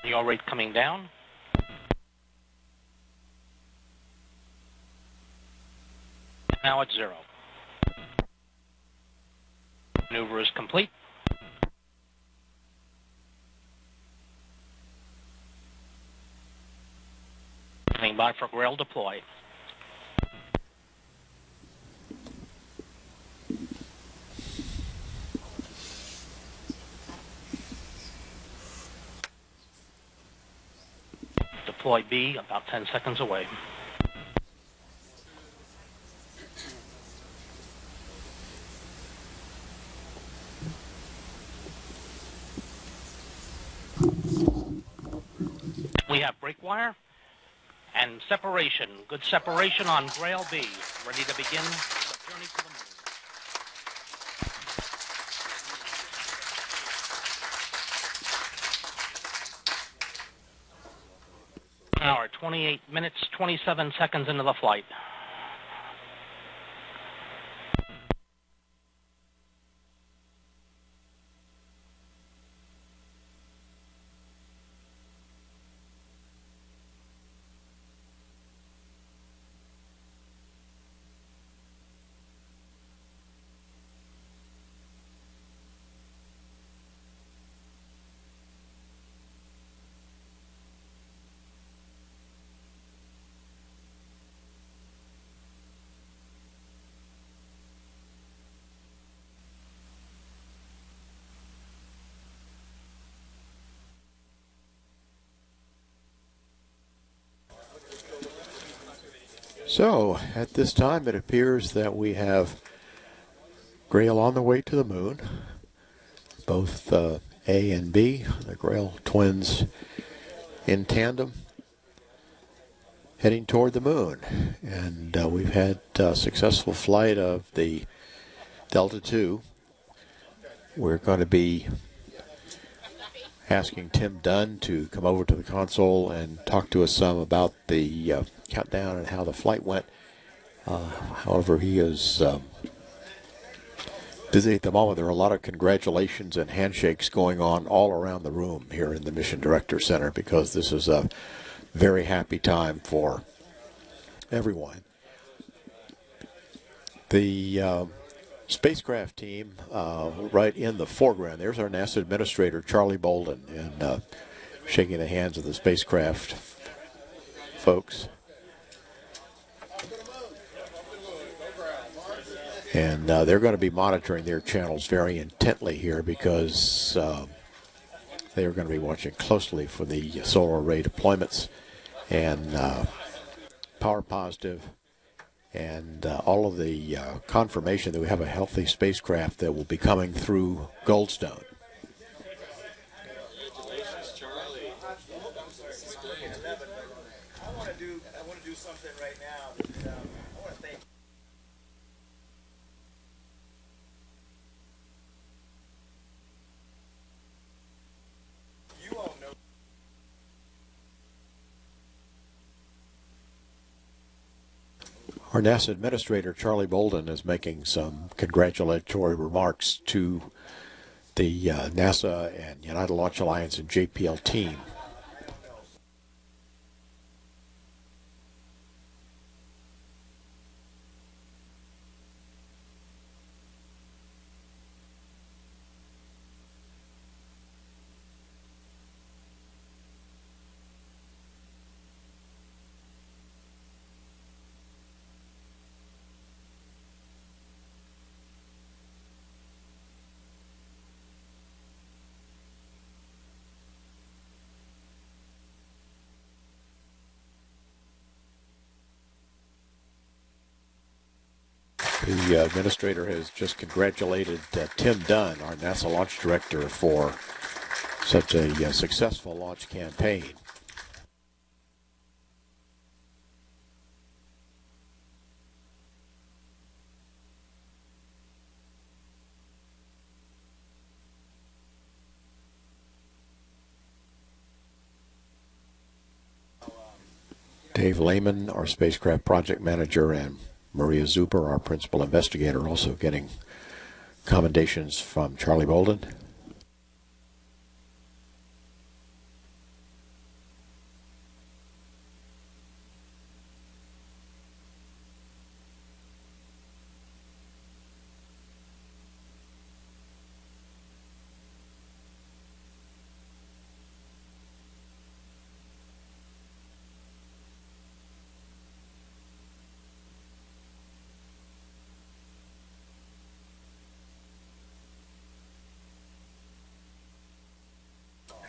Yaw rate coming down. Now at 0. Maneuver is complete. Standing by for GRAIL deploy. Deploy B about 10 seconds away. We have brake wire and separation. Good separation on GRAIL B. Ready to begin the journey to the moon. Hour, 28 minutes, 27 seconds into the flight. So, at this time, it appears that we have GRAIL on the way to the moon. Both A and B, the GRAIL twins in tandem, heading toward the moon. And we've had a successful flight of the Delta II. We're going to be asking Tim Dunn to come over to the console and talk to us some about the countdown and how the flight went. However, he is busy at the moment. There are a lot of congratulations and handshakes going on all around the room here in the Mission Director Center because this is a very happy time for everyone. The spacecraft team right in the foreground. There's our NASA Administrator, Charlie Bolden, and shaking the hands of the spacecraft folks. And they're going to be monitoring their channels very intently here because they are going to be watching closely for the solar array deployments and power positive and all of the confirmation that we have a healthy spacecraft that will be coming through Goldstone. Congratulations, Charlie. I want to do something right now that I want to thank. You all know. Our NASA Administrator, Charlie Bolden, is making some congratulatory remarks to the NASA and United Launch Alliance and JPL team. The administrator has just congratulated Tim Dunn, our NASA launch director, for such a successful launch campaign. Dave Lehman, our spacecraft project manager, and Maria Zuber, our principal investigator, also getting commendations from Charlie Bolden.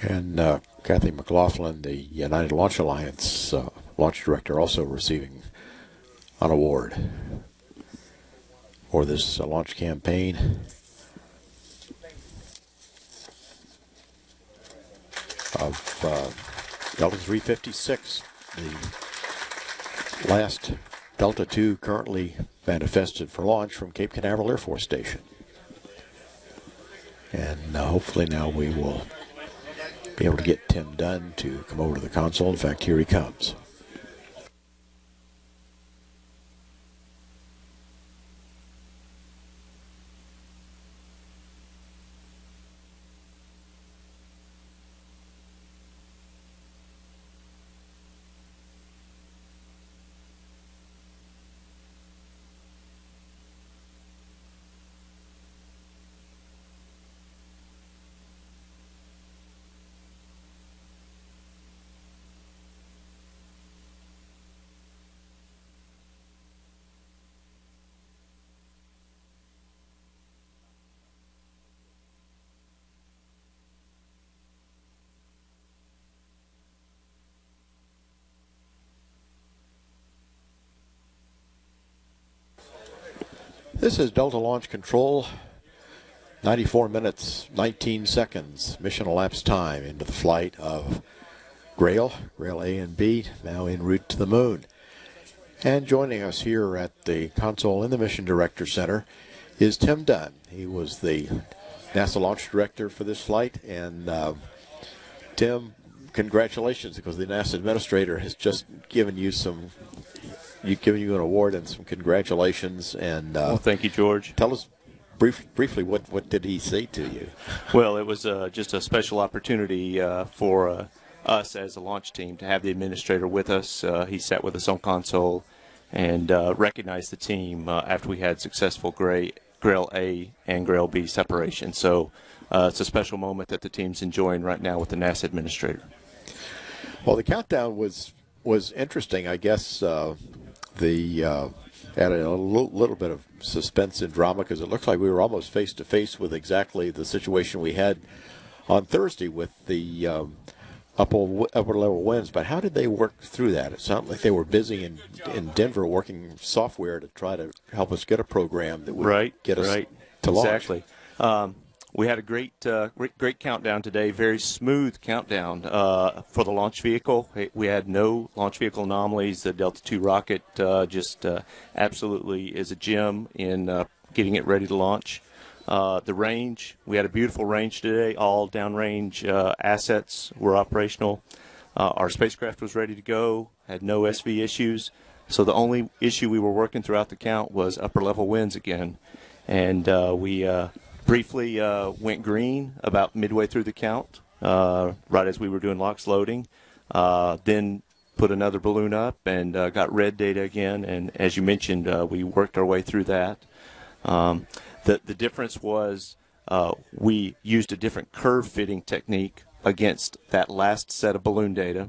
And Kathy McLaughlin, the United Launch Alliance launch director, also receiving an award for this launch campaign of Delta 356, the last Delta II currently manifested for launch from Cape Canaveral Air Force Station. And hopefully now we will be able to get Tim Dunn to come over to the console. In fact, here he comes. This is Delta Launch Control, 94 minutes, 19 seconds, mission elapsed time into the flight of GRAIL A and B, now en route to the moon. And joining us here at the console in the Mission Director Center is Tim Dunn. He was the NASA launch director for this flight. And Tim, congratulations, because the NASA administrator has just given you an award and some congratulations. And well, thank you, George. Tell us briefly what did he say to you? Well, it was just a special opportunity for us as a launch team to have the administrator with us. He sat with us on console and recognized the team after we had successful GRAIL A and GRAIL B separation. So it's a special moment that the team's enjoying right now with the NASA administrator. Well, the countdown was interesting, I guess. Added a little bit of suspense and drama, because it looked like we were almost face to face with exactly the situation we had on Thursday with the upper level winds. But how did they work through that? It sounded like they were busy in Denver working software to try to help us get a program that would get us to launch. Exactly. We had a great countdown today, very smooth countdown for the launch vehicle. We had no launch vehicle anomalies. The Delta II rocket just absolutely is a gem in getting it ready to launch. The range, we had a beautiful range today. All downrange assets were operational. Our spacecraft was ready to go, had no SV issues. So the only issue we were working throughout the count was upper level winds again. And we briefly went green about midway through the count, right as we were doing LOX loading. Then put another balloon up and got red data again. And as you mentioned, we worked our way through that. The difference was we used a different curve fitting technique against that last set of balloon data.